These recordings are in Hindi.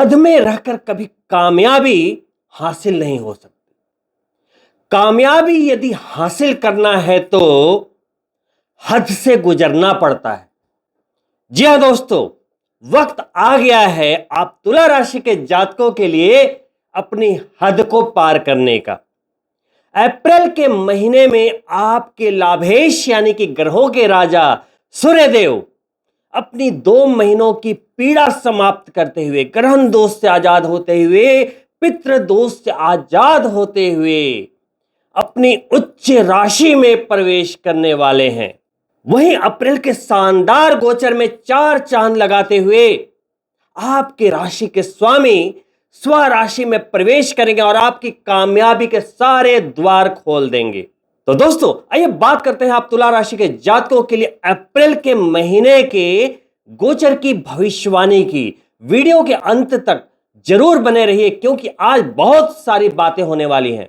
हद में रहकर कभी कामयाबी हासिल नहीं हो सकती। कामयाबी यदि हासिल करना है तो हद से गुजरना पड़ता है। जी हां दोस्तों, वक्त आ गया है आप तुला राशि के जातकों के लिए अपनी हद को पार करने का। अप्रैल के महीने में आपके लाभेश यानी कि ग्रहों के राजा सूर्यदेव अपनी 2 महीनों की पीड़ा समाप्त करते हुए, ग्रहण दोष से आजाद होते हुए, पितृ दोष से आजाद होते हुए अपनी उच्च राशि में प्रवेश करने वाले हैं। वहीं अप्रैल के शानदार गोचर में 4 चांद लगाते हुए आपके राशि के स्वामी स्वराशि में प्रवेश करेंगे और आपकी कामयाबी के सारे द्वार खोल देंगे। तो दोस्तों, आइए बात करते हैं आप तुला राशि के जातकों के लिए अप्रैल के महीने के गोचर की भविष्यवाणी की। वीडियो के अंत तक जरूर बने रहिए क्योंकि आज बहुत सारी बातें होने वाली हैं।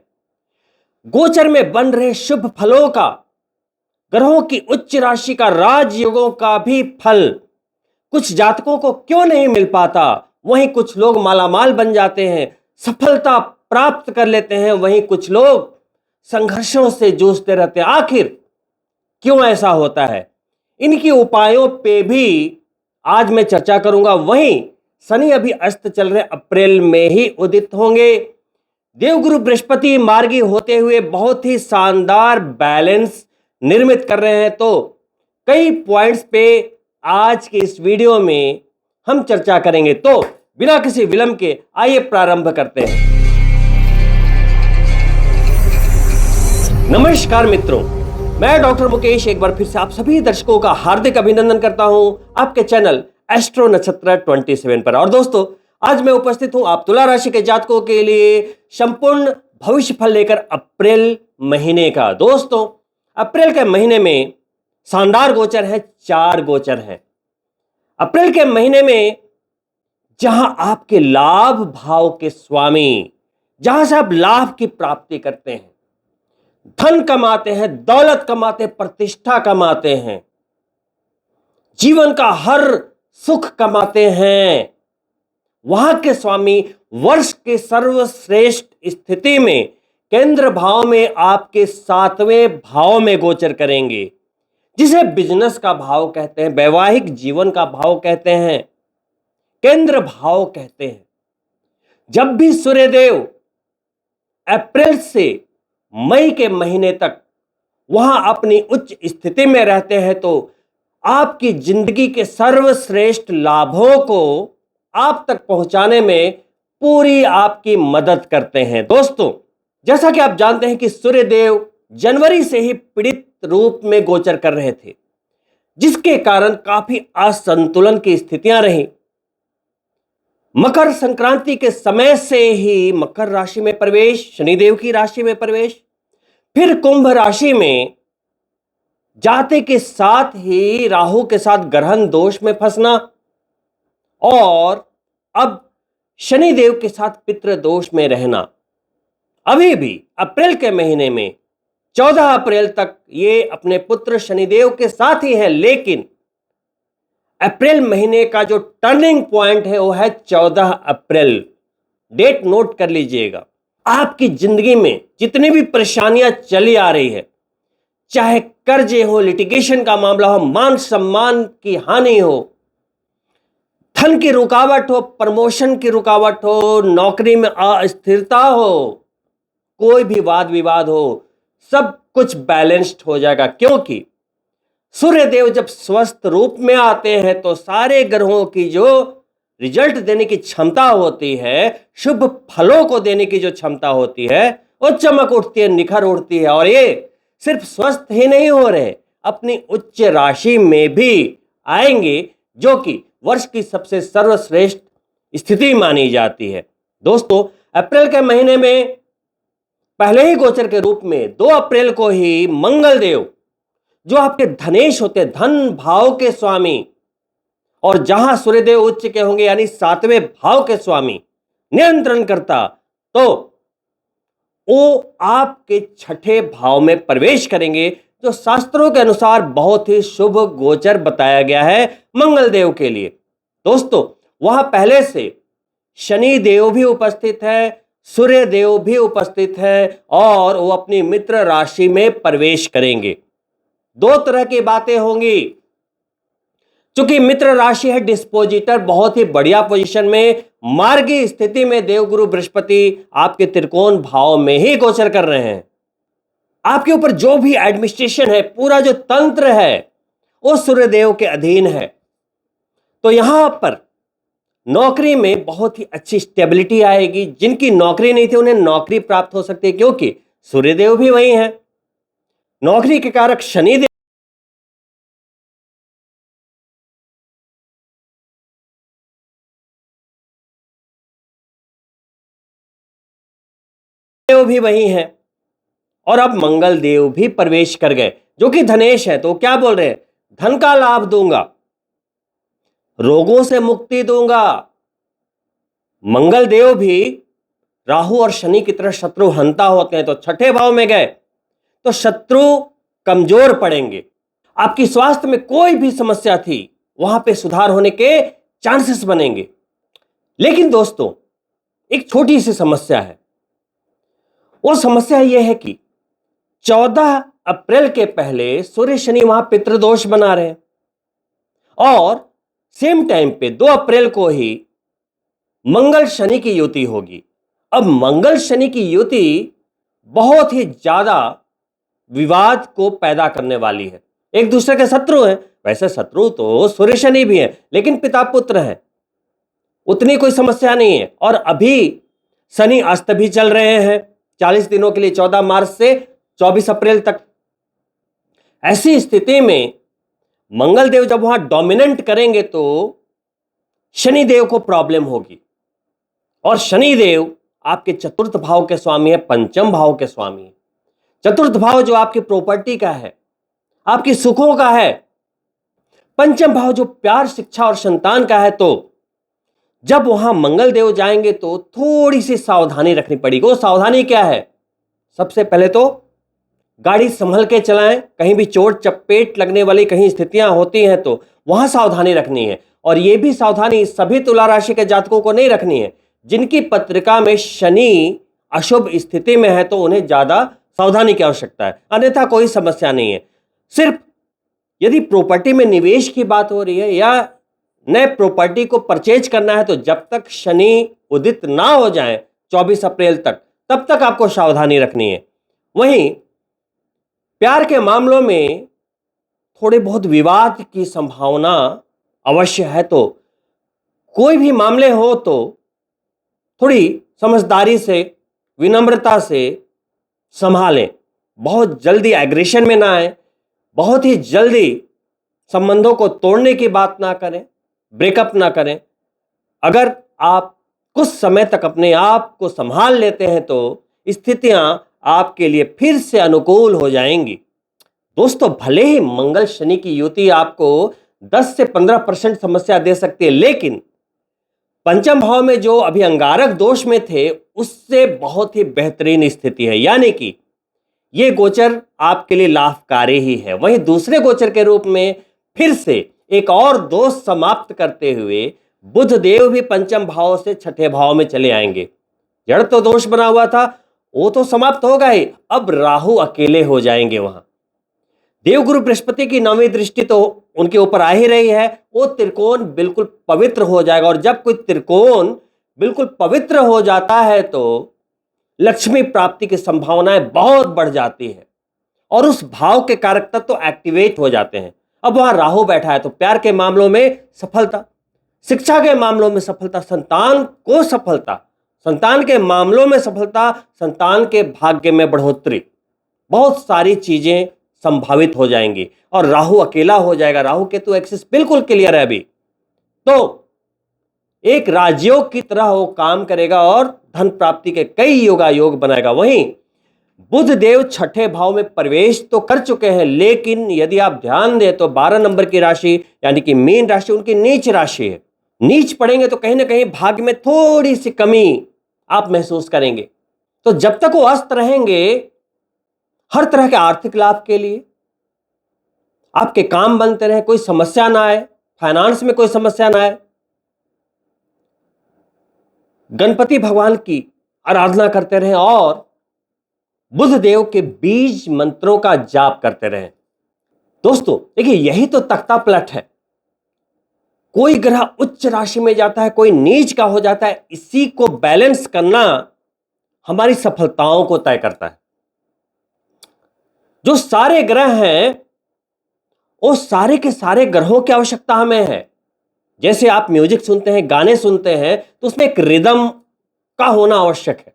गोचर में बन रहे शुभ फलों का, ग्रहों की उच्च राशि का, राजयोगों का भी फल कुछ जातकों को क्यों नहीं मिल पाता, वहीं कुछ लोग मालामाल बन जाते हैं, सफलता प्राप्त कर लेते हैं, वहीं कुछ लोग संघर्षों से जूझते रहते हैं। आखिर क्यों ऐसा होता है, इनकी उपायों पे भी आज मैं चर्चा करूंगा। वहीं शनि अभी अस्त चल रहे अप्रैल में ही उदित होंगे। देवगुरु बृहस्पति मार्गी होते हुए बहुत ही शानदार बैलेंस निर्मित कर रहे हैं। तो कई पॉइंट्स पे आज के इस वीडियो में हम चर्चा करेंगे। तो बिना किसी विलंब के आइए प्रारंभ करते हैं। नमस्कार मित्रों, मैं डॉक्टर मुकेश एक बार फिर से आप सभी दर्शकों का हार्दिक अभिनंदन करता हूं आपके चैनल एस्ट्रो नक्षत्र 27 पर। और दोस्तों, आज मैं उपस्थित हूं आप तुला राशि के जातकों के लिए संपूर्ण भविष्य फल लेकर अप्रैल महीने का। दोस्तों, अप्रैल के महीने में शानदार गोचर है, 4 गोचर हैं। अप्रैल के महीने में जहां आपके लाभ भाव के स्वामी, जहां से आप लाभ की प्राप्ति करते हैं, धन कमाते हैं, दौलत कमाते हैं, प्रतिष्ठा कमाते हैं, जीवन का हर सुख कमाते हैं, वहां के स्वामी वर्ष के सर्वश्रेष्ठ स्थिति में केंद्र भाव में आपके 7वें भाव में गोचर करेंगे, जिसे बिजनेस का भाव कहते हैं, वैवाहिक जीवन का भाव कहते हैं, केंद्र भाव कहते हैं। जब भी सूर्यदेव अप्रैल से मई के महीने तक वहां अपनी उच्च स्थिति में रहते हैं तो आपकी जिंदगी के सर्वश्रेष्ठ लाभों को आप तक पहुंचाने में पूरी आपकी मदद करते हैं। दोस्तों, जैसा कि आप जानते हैं कि सूर्यदेव जनवरी से ही पीड़ित रूप में गोचर कर रहे थे, जिसके कारण काफी असंतुलन की स्थितियां रही। मकर संक्रांति के समय से ही मकर राशि में प्रवेश, शनिदेव की राशि में प्रवेश, फिर कुंभ राशि में जाते के साथ ही राहु के साथ ग्रहण दोष में फंसना, और अब शनिदेव के साथ पितृ दोष में रहना। अभी भी अप्रैल के महीने में 14 अप्रैल तक ये अपने पुत्र शनिदेव के साथ ही है, लेकिन अप्रैल महीने का जो टर्निंग पॉइंट है वो है 14 अप्रैल। डेट नोट कर लीजिएगा। आपकी जिंदगी में जितनी भी परेशानियां चली आ रही है, चाहे कर्जे हो, लिटिगेशन का मामला हो, मान सम्मान की हानि हो, धन की रुकावट हो, प्रमोशन की रुकावट हो, नौकरी में अस्थिरता हो, कोई भी वाद विवाद हो, सब कुछ बैलेंस्ड हो जाएगा। क्योंकि सूर्यदेव जब स्वस्थ रूप में आते हैं तो सारे ग्रहों की जो रिजल्ट देने की क्षमता होती है, शुभ फलों को देने की जो क्षमता होती है, वो चमक उठती है, निखर उठती है। और ये सिर्फ स्वस्थ ही नहीं हो रहे, अपनी उच्च राशि में भी आएंगे, जो कि वर्ष की सबसे सर्वश्रेष्ठ स्थिति मानी जाती है। दोस्तों, अप्रैल के महीने में पहले ही गोचर के रूप में 2 अप्रैल को ही मंगल देव, जो आपके धनेश होते हैं, धन भाव के स्वामी, और जहां सूर्यदेव उच्च के होंगे यानी 7वें भाव के स्वामी, नियंत्रण करता, तो वो आपके 6ठे भाव में प्रवेश करेंगे, जो शास्त्रों के अनुसार बहुत ही शुभ गोचर बताया गया है मंगल देव के लिए। दोस्तों, वहां पहले से शनि देव भी उपस्थित है, सूर्य देव भी उपस्थित है और वो अपनी मित्र राशि में प्रवेश करेंगे। दो तरह की बातें होंगी। चूंकि मित्र राशि है डिस्पोजिटर, बहुत ही बढ़िया पोजीशन में, मार्गी स्थिति में देवगुरु बृहस्पति आपके त्रिकोण भाव में ही गोचर कर रहे हैं। आपके ऊपर जो भी एडमिनिस्ट्रेशन है, पूरा जो तंत्र है, वो सूर्यदेव के अधीन है। तो यहां पर नौकरी में बहुत ही अच्छी स्टेबिलिटी आएगी। जिनकी नौकरी नहीं थी उन्हें नौकरी प्राप्त हो सकती है, क्योंकि सूर्यदेव भी वही है। नौकरी के कारक शनिदेव भी वही है, और अब मंगल देव भी प्रवेश कर गए जो कि धनेश है। तो क्या बोल रहे हैं? धन का लाभ दूंगा, रोगों से मुक्ति दूंगा। मंगल देव भी राहु और शनि की तरह शत्रु हंता होते हैं, तो छठे भाव में गए तो शत्रु कमजोर पड़ेंगे। आपकी स्वास्थ्य में कोई भी समस्या थी वहां पे सुधार होने के चांसेस बनेंगे। लेकिन दोस्तों, एक छोटी सी समस्या है। वो समस्या यह है कि 14 अप्रैल के पहले सूर्य शनि वहां पितृदोष बना रहे हैं, और सेम टाइम पे 2 अप्रैल को ही मंगल शनि की युति होगी। अब मंगल शनि की युति बहुत ही ज्यादा विवाद को पैदा करने वाली है। एक दूसरे के शत्रु हैं। वैसे शत्रु तो सूर्य शनि भी है, लेकिन पिता पुत्र है, उतनी कोई समस्या नहीं है। और अभी शनि अस्त भी चल रहे हैं 40 दिनों के लिए, 14 मार्च से 24 अप्रैल तक। ऐसी स्थिति में मंगल देव जब वहां डोमिनेंट करेंगे तो शनि देव को प्रॉब्लम होगी। और शनि देव आपके चतुर्थ भाव के स्वामी है, पंचम भाव के स्वामी है। चतुर्थ भाव जो आपकी प्रॉपर्टी का है, आपकी सुखों का है। पंचम भाव जो प्यार, शिक्षा और संतान का है। तो जब वहां मंगल देव जाएंगे तो थोड़ी सी सावधानी रखनी पड़ेगी। वो सावधानी क्या है? सबसे पहले तो गाड़ी संभल के चलाएं। कहीं भी चोट चपेट लगने वाली कहीं स्थितियां होती हैं तो वहां सावधानी रखनी है। और यह भी सावधानी सभी तुला राशि के जातकों को नहीं रखनी है। जिनकी पत्रिका में शनि अशुभ स्थिति में है तो उन्हें ज्यादा सावधानी की आवश्यकता है, अन्यथा कोई समस्या नहीं है। सिर्फ यदि प्रॉपर्टी में निवेश की बात हो रही है या नए प्रॉपर्टी को परचेज करना है, तो जब तक शनि उदित ना हो जाए 24 अप्रैल तक, तब तक आपको सावधानी रखनी है। वहीं प्यार के मामलों में थोड़े बहुत विवाद की संभावना अवश्य है। तो कोई भी मामले हो तो थोड़ी समझदारी से, विनम्रता से संभालें। बहुत जल्दी एग्रेशन में ना आए, बहुत ही जल्दी संबंधों को तोड़ने की बात ना करें, ब्रेकअप ना करें। अगर आप कुछ समय तक अपने आप को संभाल लेते हैं तो स्थितियां आपके लिए फिर से अनुकूल हो जाएंगी। दोस्तों, भले ही मंगल शनि की युति आपको 10 से 15% समस्या दे सकती है, लेकिन पंचम भाव में जो अभी अंगारक दोष में थे उससे बहुत ही बेहतरीन स्थिति है। यानी कि यह गोचर आपके लिए लाभकारी ही है। वहीं दूसरे गोचर के रूप में फिर से एक और दोष समाप्त करते हुए बुध देव भी पंचम भाव से छठे भाव में चले आएंगे। जड़ तो दोष बना हुआ था, वो तो समाप्त होगा ही। अब राहु अकेले हो जाएंगे वहां। देवगुरु बृहस्पति की 9वीं दृष्टि तो उनके ऊपर आ ही रही है। वो त्रिकोण बिल्कुल पवित्र हो जाएगा, और जब कोई त्रिकोण बिल्कुल पवित्र हो जाता है तो लक्ष्मी प्राप्ति की संभावनाएं बहुत बढ़ जाती है, और उस भाव के कारक तत्व तो एक्टिवेट हो जाते हैं। अब वहां राहु बैठा है तो प्यार के मामलों में सफलता, शिक्षा के मामलों में सफलता, संतान को सफलता, संतान के मामलों में सफलता, संतान के भाग्य में बढ़ोतरी, बहुत सारी चीजें संभावित हो जाएंगी। और राहु अकेला हो जाएगा। राहु केतु एक्सिस बिल्कुल क्लियर है अभी, तो एक राजयोग की तरह वो काम करेगा और धन प्राप्ति के कई योगायोग बनाएगा। वहीं बुध देव छठे भाव में प्रवेश तो कर चुके हैं, लेकिन यदि आप ध्यान दें तो 12 नंबर की राशि यानी कि मीन राशि उनकी नीच राशि है। नीच पड़ेंगे तो कहीं ना कहीं भाग्य में थोड़ी सी कमी आप महसूस करेंगे। तो जब तक वो अस्त रहेंगे, हर तरह के आर्थिक लाभ के लिए आपके काम बनते रहे, कोई समस्या ना आए, फाइनेंस में कोई समस्या ना आए। गणपति भगवान की आराधना करते रहें और बुध देव के बीज मंत्रों का जाप करते रहें। दोस्तों देखिए, यही तो तख्ता पलट है। कोई ग्रह उच्च राशि में जाता है, कोई नीच का हो जाता है। इसी को बैलेंस करना हमारी सफलताओं को तय करता है। जो सारे ग्रह हैं, वो सारे के सारे ग्रहों की आवश्यकता हमें है। जैसे आप म्यूजिक सुनते हैं, गाने सुनते हैं, तो उसमें एक रिदम का होना आवश्यक है।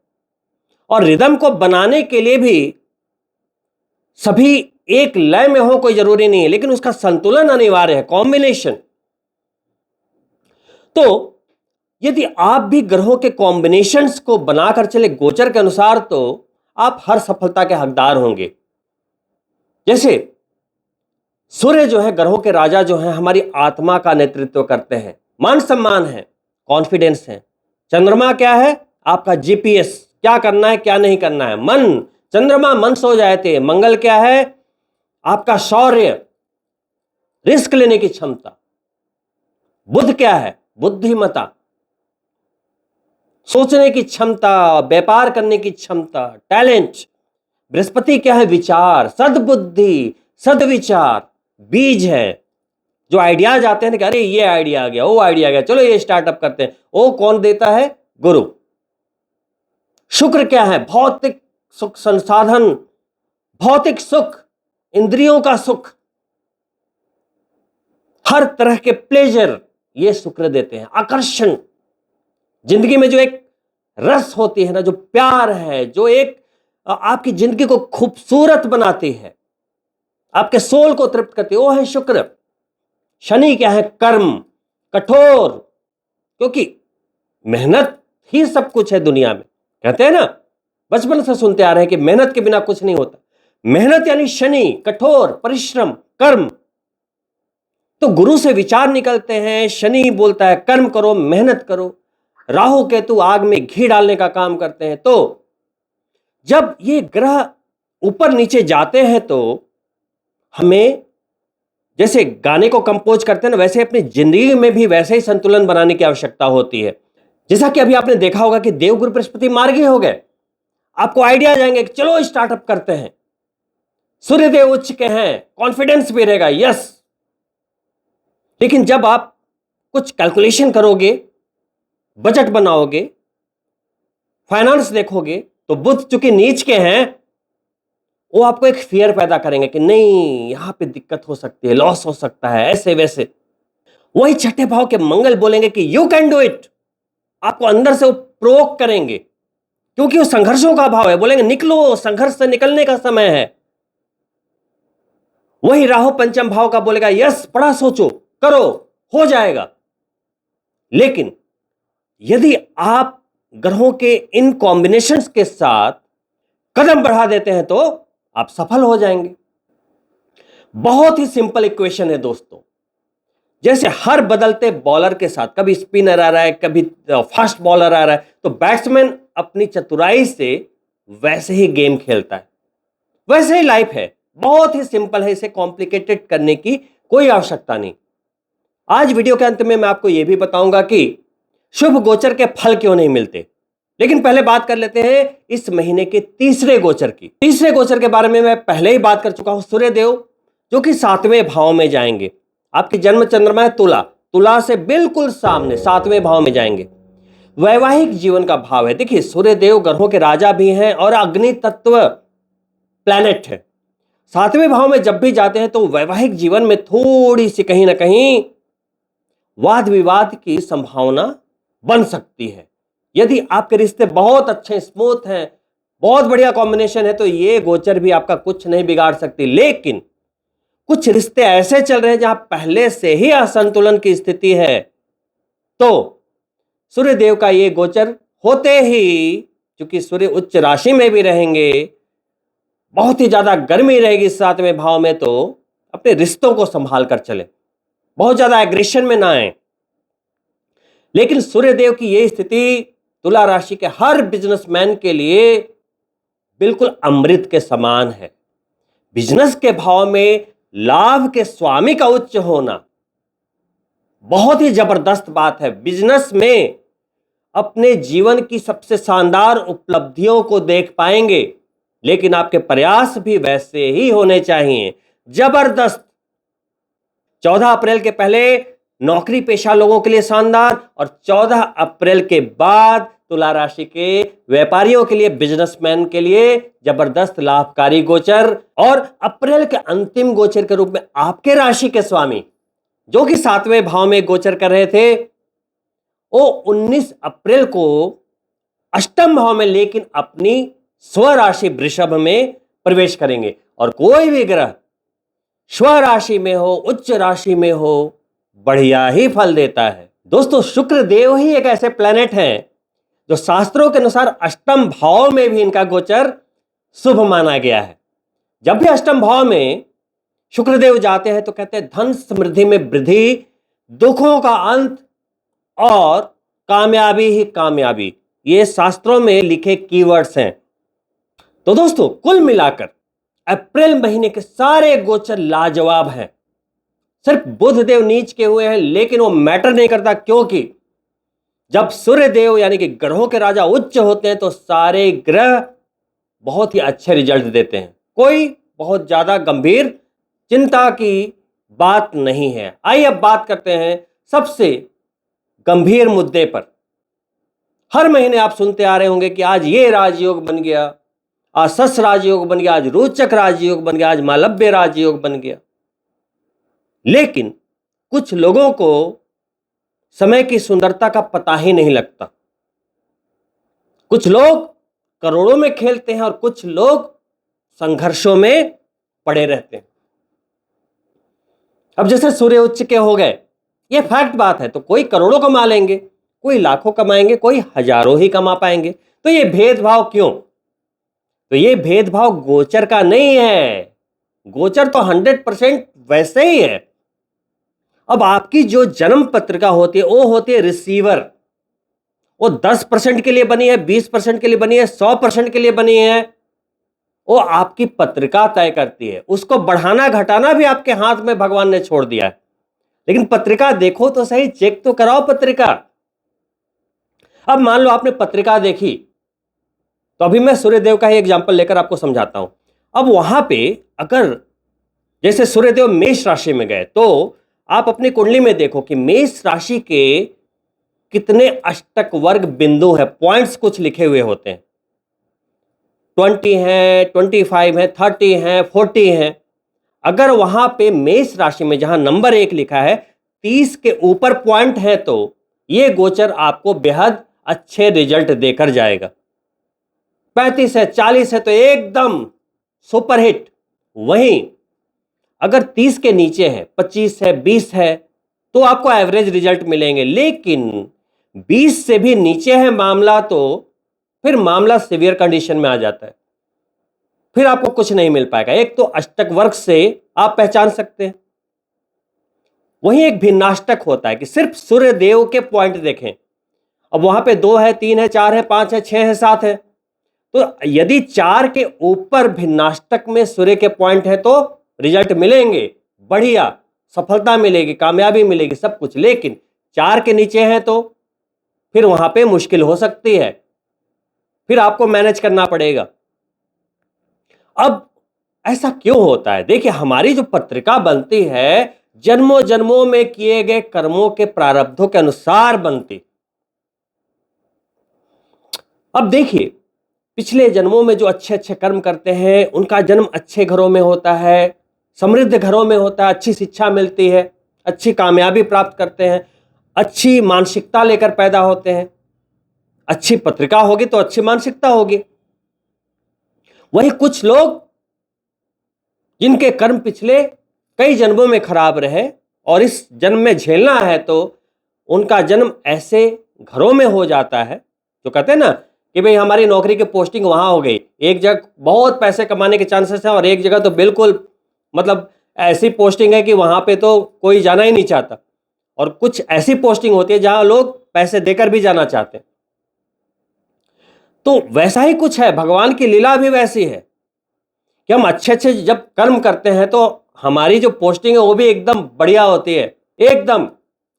और रिदम को बनाने के लिए भी सभी एक लय में हो कोई जरूरी नहीं है, लेकिन उसका संतुलन अनिवार्य है, कॉम्बिनेशन। तो यदि आप भी ग्रहों के कॉम्बिनेशंस को बनाकर चले गोचर के अनुसार, तो आप हर सफलता के हकदार होंगे। जैसे सूर्य जो है, ग्रहों के राजा जो हैं, हमारी आत्मा का नेतृत्व करते हैं, मान सम्मान है, कॉन्फिडेंस है। चंद्रमा क्या है? आपका जीपीएस, क्या करना है क्या नहीं करना है। मन, चंद्रमा मन सो जाते। मंगल क्या है? आपका शौर्य, रिस्क लेने की क्षमता। बुध क्या है? बुद्धिमता, सोचने की क्षमता, व्यापार करने की क्षमता, टैलेंट। बृहस्पति क्या है? विचार, सद्बुद्धि, सद्विचार। बीज है, जो आइडियाज आते हैं कि अरे ये आइडिया आ गया, वो आइडिया आ गया, चलो ये स्टार्टअप करते हैं। वो कौन देता है? गुरु। शुक्र क्या है? भौतिक सुख, संसाधन, भौतिक सुख, इंद्रियों का सुख, हर तरह के प्लेजर ये शुक्र देते हैं। आकर्षण, जिंदगी में जो एक रस होती है ना, जो प्यार है, जो एक आपकी जिंदगी को खूबसूरत बनाती है, आपके सोल को तृप्त करती है, वो है शुक्र। शनि क्या है? कर्म, कठोर, क्योंकि मेहनत ही सब कुछ है दुनिया में। कहते हैं ना, बचपन से सुनते आ रहे हैं कि मेहनत के बिना कुछ नहीं होता। मेहनत यानी शनि, कठोर, परिश्रम, कर्म। तो गुरु से विचार निकलते हैं, शनि बोलता है कर्म करो, मेहनत करो। राहु केतु आग में घी डालने का काम करते हैं। तो जब ये ग्रह ऊपर नीचे जाते हैं, तो हमें जैसे गाने को कंपोज करते हैं ना, वैसे अपनी जिंदगी में भी वैसे ही संतुलन बनाने की आवश्यकता होती है। जैसा कि अभी आपने देखा होगा कि देवगुरु बृहस्पति मार्गी हो गए। आपको आइडिया आ जाएंगे कि चलो स्टार्टअप करते हैं। सूर्यदेव उच्च के हैं, कॉन्फिडेंस भी रहेगा, यस। लेकिन जब आप कुछ कैलकुलेशन करोगे, बजट बनाओगे, फाइनेंस देखोगे, तो बुध चूंकि नीच के हैं, वो आपको एक फियर पैदा करेंगे कि नहीं, यहां पे दिक्कत हो सकती है, लॉस हो सकता है, ऐसे वैसे। वही छठे भाव के मंगल बोलेंगे कि यू कैन डू इट। आपको अंदर से वो प्रोक करेंगे, क्योंकि वो संघर्षों का भाव है। बोलेंगे निकलो, संघर्ष से निकलने का समय है। वही राहु पंचम भाव का बोलेगा यस, बड़ा सोचो, करो, हो जाएगा। लेकिन यदि आप ग्रहों के इन कॉम्बिनेशंस के साथ कदम बढ़ा देते हैं, तो आप सफल हो जाएंगे। बहुत ही सिंपल इक्वेशन है दोस्तों। जैसे हर बदलते बॉलर के साथ, कभी स्पिनर आ रहा है, कभी फास्ट बॉलर आ रहा है, तो बैट्समैन अपनी चतुराई से वैसे ही गेम खेलता है। वैसे ही लाइफ है, बहुत ही सिंपल है, इसे कॉम्प्लिकेटेड करने की कोई आवश्यकता नहीं। आज वीडियो के अंत में मैं आपको यह भी बताऊंगा कि शुभ गोचर के फल क्यों नहीं मिलते। लेकिन पहले बात कर लेते हैं इस महीने के तीसरे गोचर की। तीसरे गोचर के बारे में मैं पहले ही बात कर चुका हूं। सूर्यदेव जो कि 7वें भाव में जाएंगे। आपकी जन्म चंद्रमा है तुला, तुला से बिल्कुल सामने 7वें भाव में जाएंगे। वैवाहिक जीवन का भाव है। देखिए, सूर्यदेव ग्रहों के राजा भी हैं और अग्नि तत्व प्लैनेट है। 7वें भाव में जब भी जाते हैं, तो वैवाहिक जीवन में थोड़ी सी कहीं ना कहीं वाद विवाद की संभावना बन सकती है। यदि आपके रिश्ते बहुत अच्छे, स्मूथ हैं, बहुत बढ़िया कॉम्बिनेशन है, तो ये गोचर भी आपका कुछ नहीं बिगाड़ सकती। लेकिन कुछ रिश्ते ऐसे चल रहे हैं जहां पहले से ही असंतुलन की स्थिति है, तो सूर्यदेव का ये गोचर होते ही, क्योंकि सूर्य उच्च राशि में भी रहेंगे, बहुत ही ज्यादा गर्मी रहेगी 7वें भाव में, तो अपने रिश्तों को संभाल कर चले, बहुत ज्यादा एग्रेशन में ना आए। लेकिन सूर्यदेव की यह स्थिति तुला राशि के हर बिजनेसमैन के लिए बिल्कुल अमृत के समान है। बिजनेस के भाव में लाभ के स्वामी का उच्च होना बहुत ही जबरदस्त बात है। बिजनेस में अपने जीवन की सबसे शानदार उपलब्धियों को देख पाएंगे, लेकिन आपके प्रयास भी वैसे ही होने चाहिए, जबरदस्त। 14 अप्रैल के पहले नौकरी पेशा लोगों के लिए शानदार, और 14 अप्रैल के बाद तुला राशि के व्यापारियों के लिए, बिजनेसमैन के लिए जबरदस्त लाभकारी गोचर। और अप्रैल के अंतिम गोचर के रूप में आपके राशि के स्वामी जो कि 7वें भाव में गोचर कर रहे थे, वो 19 अप्रैल को अष्टम भाव में लेकिन अपनी स्वराशि वृषभ में प्रवेश करेंगे। और कोई भी ग्रह स्वराशि में हो, उच्च राशि में हो, बढ़िया ही फल देता है। दोस्तों, शुक्र देव ही एक ऐसे प्लैनेट हैं जो शास्त्रों के अनुसार अष्टम भाव में भी इनका गोचर शुभ माना गया है। जब भी अष्टम भाव में शुक्रदेव जाते हैं तो कहते हैं धन समृद्धि में वृद्धि, दुखों का अंत और कामयाबी ही कामयाबी। ये शास्त्रों में लिखे कीवर्ड्स हैं। तो दोस्तों, कुल मिलाकर अप्रैल महीने के सारे गोचर लाजवाब हैं। सिर्फ बुध देव नीच के हुए हैं, लेकिन वो मैटर नहीं करता, क्योंकि जब सूर्य देव यानी कि ग्रहों के राजा उच्च होते हैं तो सारे ग्रह बहुत ही अच्छे रिजल्ट देते हैं। कोई बहुत ज्यादा गंभीर चिंता की बात नहीं है। आइए अब बात करते हैं सबसे गंभीर मुद्दे पर। हर महीने आप सुनते आ रहे होंगे कि आज ये राजयोग बन गया, आज सस राजयोग बन गया, आज रोचक राजयोग बन गया, आज मालव्य राजयोग बन गया। लेकिन कुछ लोगों को समय की सुंदरता का पता ही नहीं लगता। कुछ लोग करोड़ों में खेलते हैं और कुछ लोग संघर्षों में पड़े रहते हैं। अब जैसे सूर्य उच्च के हो गए, ये फैक्ट बात है, तो कोई करोड़ों कमा लेंगे, कोई लाखों कमाएंगे, कोई हजारों ही कमा पाएंगे। तो ये भेदभाव क्यों? तो ये भेदभाव गोचर का नहीं है। गोचर तो 100% वैसे ही है। अब आपकी जो जन्म पत्रिका होती है वो होती है रिसीवर। वो 10% के लिए बनी है, 20% के लिए बनी है, 100% के लिए बनी है, वो आपकी पत्रिका तय करती है। उसको बढ़ाना घटाना भी आपके हाथ में भगवान ने छोड़ दिया है। लेकिन पत्रिका देखो तो सही, चेक तो कराओ पत्रिका। अब मान लो आपने पत्रिका देखी, तो अभी मैं सूर्यदेव का ही एग्जाम्पल लेकर आपको समझाता हूं। अब वहां पे अगर जैसे सूर्यदेव मेष राशि में गए, तो आप अपनी कुंडली में देखो कि मेष राशि के कितने अष्टक वर्ग बिंदु है, पॉइंट्स कुछ लिखे हुए होते हैं। 20 हैं, 25 हैं, 30 हैं, 40 हैं। अगर वहां पे मेष राशि में जहां नंबर 1 लिखा है 30 के ऊपर पॉइंट है, तो यह गोचर आपको बेहद अच्छे रिजल्ट देकर जाएगा। 35 है, 40 है तो एकदम सुपरहिट। वहीं अगर 30 के नीचे है, 25 है, 20 है, तो आपको एवरेज रिजल्ट मिलेंगे। लेकिन 20 से भी नीचे है मामला, तो फिर मामला सीवियर कंडीशन में आ जाता है। फिर आपको कुछ नहीं मिल पाएगा। एक तो अष्टक वर्ग से आप पहचान सकते हैं, वहीं एक भिन्नाष्टक होता है कि सिर्फ सूर्य देव के पॉइंट देखें। अब वहां पे 2 है, 3 है, 4 है, 5 है, 6 है, 7 है, तो यदि 4 के ऊपर भिन्नाष्टक में सूर्य के पॉइंट है तो रिजल्ट मिलेंगे, बढ़िया सफलता मिलेगी, कामयाबी मिलेगी, सब कुछ। लेकिन 4 के नीचे है तो फिर वहां पे मुश्किल हो सकती है, फिर आपको मैनेज करना पड़ेगा। अब ऐसा क्यों होता है? देखिए, हमारी जो पत्रिका बनती है जन्मों जन्मों में किए गए कर्मों के प्रारब्धों के अनुसार बनती। अब देखिए, पिछले जन्मों में जो अच्छे अच्छे कर्म करते हैं उनका जन्म अच्छे घरों में होता है, समृद्ध घरों में होता है, अच्छी शिक्षा मिलती है, अच्छी कामयाबी प्राप्त करते हैं, अच्छी मानसिकता लेकर पैदा होते हैं। अच्छी पत्रिका होगी तो अच्छी मानसिकता होगी। वहीं कुछ लोग जिनके कर्म पिछले कई जन्मों में खराब रहे और इस जन्म में झेलना है, तो उनका जन्म ऐसे घरों में हो जाता है जो कहते हैं ना कि भाई हमारी नौकरी की पोस्टिंग वहां हो गई, एक जगह बहुत पैसे कमाने के चांसेस हैं और एक जगह तो बिल्कुल मतलब ऐसी पोस्टिंग है कि वहां पे तो कोई जाना ही नहीं चाहता, और कुछ ऐसी पोस्टिंग होती है जहां लोग पैसे देकर भी जाना चाहते हैं। तो वैसा ही कुछ है, भगवान की लीला भी वैसी है कि हम अच्छे अच्छे जब कर्म करते हैं तो हमारी जो पोस्टिंग है वो भी एकदम बढ़िया होती है, एकदम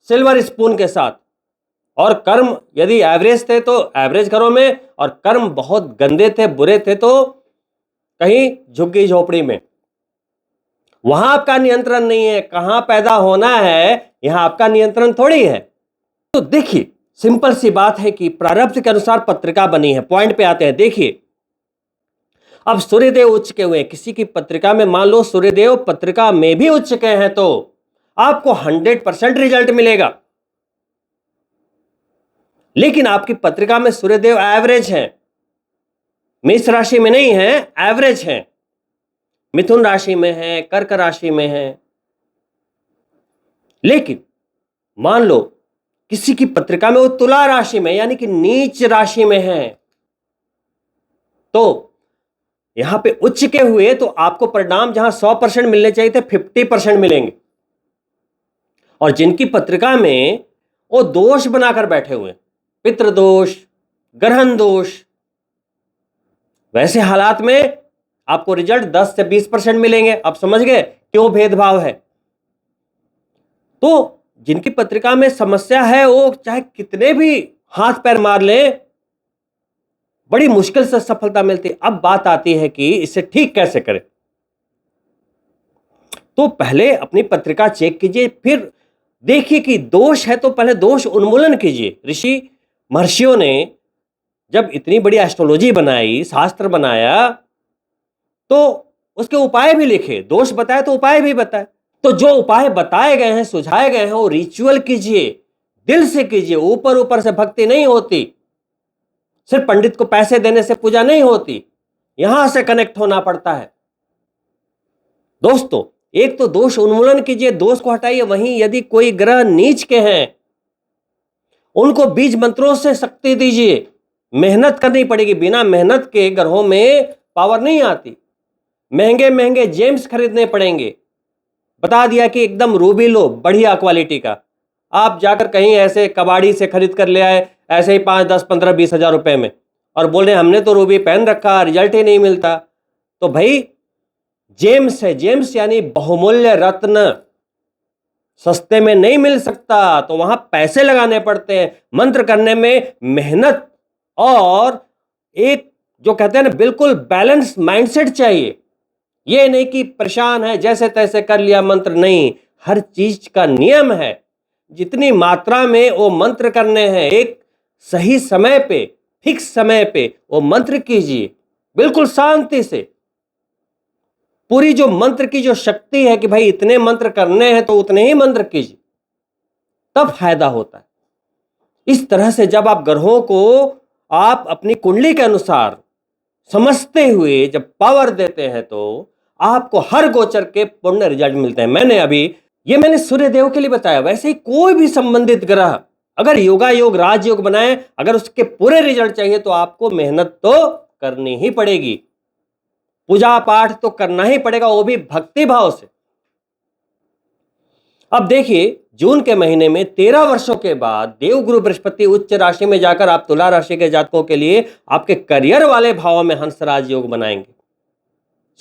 सिल्वर स्पून के साथ। और कर्म यदि एवरेज थे तो एवरेज घरों में, और कर्म बहुत गंदे थे, बुरे थे तो कहीं झुग्गी झोपड़ी में। वहां आपका नियंत्रण नहीं है। कहां पैदा होना है यहां आपका नियंत्रण थोड़ी है। तो देखिए, सिंपल सी बात है कि प्रारब्ध के अनुसार पत्रिका बनी है। पॉइंट पे आते हैं। देखिए, अब सूर्यदेव उच्च के हुए, किसी की पत्रिका में मान लो सूर्यदेव पत्रिका में भी उच्च के हैं तो आपको 100% रिजल्ट मिलेगा। लेकिन आपकी पत्रिका में सूर्यदेव एवरेज है, मेष राशि में नहीं है, एवरेज है, मिथुन राशि में है, कर्क राशि में है। लेकिन मान लो किसी की पत्रिका में वो तुला राशि में यानी कि नीच राशि में है, तो यहां पे उच्च के हुए तो आपको परिणाम जहां 100% मिलने चाहिए थे 50% मिलेंगे। और जिनकी पत्रिका में वो दोष बनाकर बैठे हुए, पितृदोष, ग्रहण दोष, वैसे हालात में आपको रिजल्ट 10 से 20% मिलेंगे। आप समझ गए क्यों भेदभाव है। तो जिनकी पत्रिका में समस्या है वो चाहे कितने भी हाथ पैर मार ले, बड़ी मुश्किल से सफलता मिलती है। अब बात आती है कि इसे ठीक कैसे करें। तो पहले अपनी पत्रिका चेक कीजिए, फिर देखिए कि दोष है तो पहले दोष उन्मूलन कीजिए। ऋषि महर्षियों ने जब इतनी बड़ी एस्ट्रोलॉजी बनाई, शास्त्र बनाया, तो उसके उपाय भी लिखे। दोष बताए तो उपाय भी बताए। तो जो उपाय बताए गए हैं, सुझाए गए हैं, वो रिचुअल कीजिए, दिल से कीजिए। ऊपर ऊपर से भक्ति नहीं होती, सिर्फ पंडित को पैसे देने से पूजा नहीं होती, यहां से कनेक्ट होना पड़ता है। दोस्तों, एक तो दोष उन्मूलन कीजिए, दोष को हटाइए। वहीं यदि कोई ग्रह नीच के हैं, उनको बीज मंत्रों से शक्ति दीजिए। मेहनत करनी पड़ेगी, बिना मेहनत के ग्रहों में पावर नहीं आती। महंगे महंगे जेम्स खरीदने पड़ेंगे। बता दिया कि एकदम रूबी लो, बढ़िया क्वालिटी का। आप जाकर कहीं ऐसे कबाड़ी से खरीद कर ले आए, ऐसे ही 5, 10, 15, 20 हजार रुपए में, और बोल रहे हमने तो रूबी पहन रखा, रिजल्ट ही नहीं मिलता। तो भाई जेम्स है, जेम्स यानी बहुमूल्य रत्न, सस्ते में नहीं मिल सकता, तो वहां पैसे लगाने पड़ते हैं। मंत्र करने में मेहनत और एक जो कहते हैं ना बिल्कुल बैलेंस माइंडसेट चाहिए। ये नहीं कि परेशान है जैसे तैसे कर लिया मंत्र, नहीं। हर चीज का नियम है। जितनी मात्रा में वो मंत्र करने हैं, एक सही समय पे, फिक्स समय पे वो मंत्र कीजिए, बिल्कुल शांति से। पूरी जो मंत्र की जो शक्ति है कि भाई इतने मंत्र करने हैं तो उतने ही मंत्र कीजिए, तब फायदा होता है। इस तरह से जब आप ग्रहों को आप अपनी कुंडली के अनुसार समझते हुए जब पावर देते हैं तो आपको हर गोचर के पूर्ण रिजल्ट मिलते हैं। मैंने सूर्यदेव के लिए बताया, वैसे ही कोई भी संबंधित ग्रह अगर योगा योग राजयोग बनाए, अगर उसके पूरे रिजल्ट चाहिए तो आपको मेहनत तो करनी ही पड़ेगी, पूजा पाठ तो करना ही पड़ेगा, वो भी भक्ति भाव से। अब देखिए, जून के महीने में 13 वर्षों के बाद देवगुरु बृहस्पति उच्च राशि में जाकर आप तुला राशि के जातकों के लिए आपके करियर वाले भावों में हंसराज योग बनाएंगे।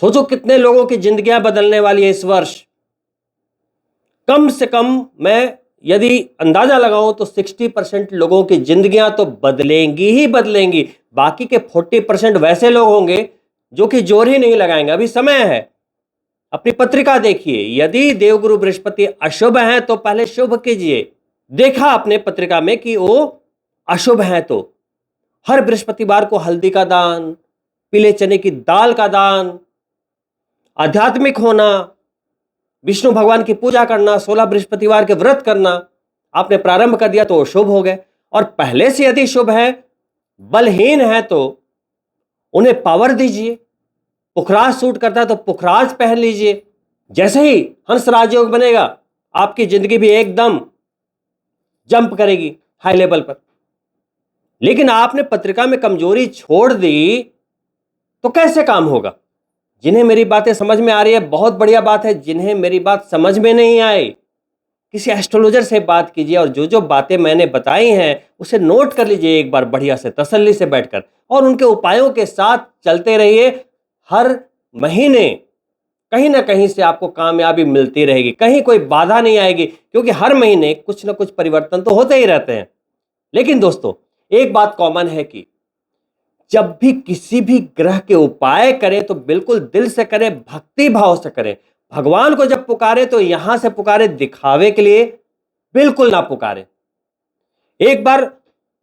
सोचो कितने लोगों की जिंदगियां बदलने वाली है इस वर्ष। कम से कम मैं यदि अंदाजा लगाऊं तो 60% लोगों की जिंदगियां तो बदलेंगी ही बदलेंगी। बाकी के 40% वैसे लोग होंगे जो कि जोर ही नहीं लगाएंगे। अभी समय है। अपनी पत्रिका देखिए, यदि देवगुरु बृहस्पति अशुभ हैं तो पहले शुभ कीजिए। देखा अपने पत्रिका में कि वो अशुभ हैं तो हर बृहस्पतिवार को हल्दी का दान, पीले चने की दाल का दान, आध्यात्मिक होना, विष्णु भगवान की पूजा करना, 16 बृहस्पतिवार के व्रत करना आपने प्रारंभ कर दिया तो शुभ हो गए। और पहले से यदि शुभ है, बलहीन है तो उन्हें पावर दीजिए। पुखराज सूट करता है तो पुखराज पहन लीजिए। जैसे ही हंस राजयोग बनेगा आपकी जिंदगी भी एकदम जंप करेगी हाई लेवल पर। लेकिन आपने पत्रिका में कमजोरी छोड़ दी तो कैसे काम होगा। जिन्हें मेरी बातें समझ में आ रही है बहुत बढ़िया बात है, जिन्हें मेरी बात समझ में नहीं आई किसी एस्ट्रोलॉजर से बात कीजिए और जो जो बातें मैंने बताई हैं उसे नोट कर लीजिए एक बार बढ़िया से तसल्ली से बैठकर, और उनके उपायों के साथ चलते रहिए। हर महीने कहीं ना कहीं से आपको कामयाबी मिलती रहेगी, कहीं कोई बाधा नहीं आएगी, क्योंकि हर महीने कुछ ना कुछ परिवर्तन तो होते ही रहते हैं। लेकिन दोस्तों, एक बात कॉमन है कि जब भी किसी भी ग्रह के उपाय करें तो बिल्कुल दिल से करें, भक्ति भाव से करें। भगवान को जब पुकारे तो यहां से पुकारे, दिखावे के लिए बिल्कुल ना पुकारे। एक बार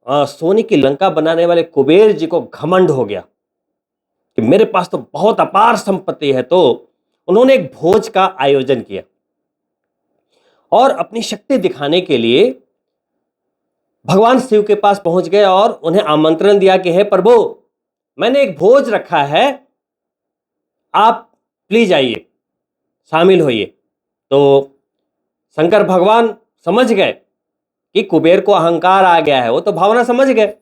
सोने की लंका बनाने वाले कुबेर जी को घमंड हो गया कि मेरे पास तो बहुत अपार संपत्ति है, तो उन्होंने एक भोज का आयोजन किया और अपनी शक्ति दिखाने के लिए भगवान शिव के पास पहुंच गए और उन्हें आमंत्रण दिया कि हे प्रभु, मैंने एक भोज रखा है, आप प्लीज आइए, शामिल होइए। तो शंकर भगवान समझ गए कि कुबेर को अहंकार आ गया है, वो तो भावना समझ गए।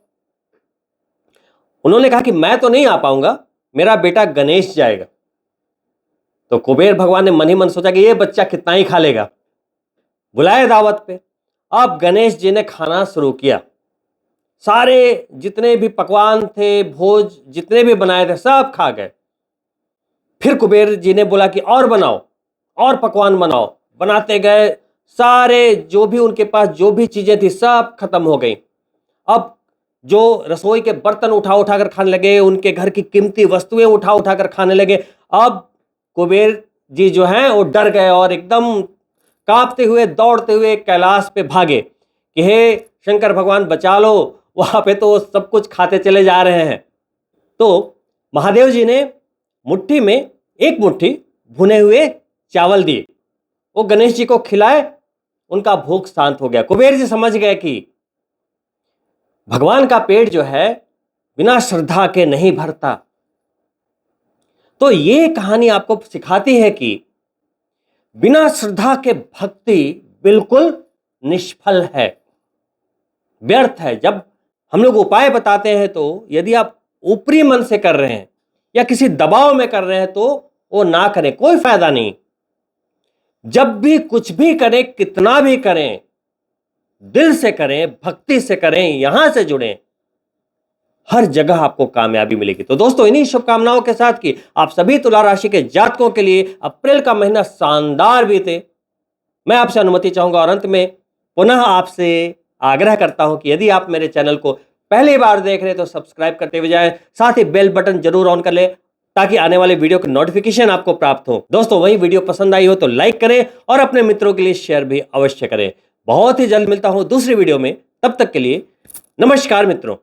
उन्होंने कहा कि मैं तो नहीं आ पाऊंगा, मेरा बेटा गणेश जाएगा। तो कुबेर भगवान ने मन ही मन सोचा कि ये बच्चा कितना ही खा लेगा, बुलाए दावत पे। अब गणेश जी ने खाना शुरू किया, सारे जितने भी पकवान थे, भोज जितने भी बनाए थे, सब खा गए। फिर कुबेर जी ने बोला कि और बनाओ, और पकवान बनाओ। बनाते गए, सारे जो भी उनके पास जो भी चीजें थी सब खत्म हो गई। अब जो रसोई के बर्तन उठा उठा कर खाने लगे, उनके घर की कीमती वस्तुएं उठा उठा कर खाने लगे। अब कुबेर जी जो हैं वो डर गए और एकदम कांपते हुए दौड़ते हुए कैलाश पे भागे कि हे शंकर भगवान बचा लो, वहां पे तो सब कुछ खाते चले जा रहे हैं। तो महादेव जी ने मुट्ठी में एक मुट्ठी भुने हुए चावल दिए, वो गणेश जी को खिलाए, उनका भूख शांत हो गया। कुबेर जी समझ गए कि भगवान का पेट जो है बिना श्रद्धा के नहीं भरता। तो ये कहानी आपको सिखाती है कि बिना श्रद्धा के भक्ति बिल्कुल निष्फल है, व्यर्थ है। जब हम लोग उपाय बताते हैं तो यदि आप ऊपरी मन से कर रहे हैं या किसी दबाव में कर रहे हैं तो वो ना करें, कोई फायदा नहीं। जब भी कुछ भी करें, कितना भी करें, दिल से करें, भक्ति से करें, यहां से जुड़ें, हर जगह आपको कामयाबी मिलेगी। तो दोस्तों, इन्हीं शुभकामनाओं के साथ कि आप सभी तुला राशि के जातकों के लिए अप्रैल का महीना शानदार बीते, मैं आपसे अनुमति चाहूंगा और अंत में पुनः आपसे आग्रह करता हूं कि यदि आप मेरे चैनल को पहली बार देख रहे हैं तो सब्सक्राइब करते हुए जाएं, साथ ही बेल बटन जरूर ऑन कर ले ताकि आने वाले वीडियो की नोटिफिकेशन आपको प्राप्त हो। दोस्तों, वही वीडियो पसंद आई हो तो लाइक करें और अपने मित्रों के लिए शेयर भी अवश्य करें। बहुत ही जल्द मिलता हूं दूसरी वीडियो में, तब तक के लिए नमस्कार मित्रों।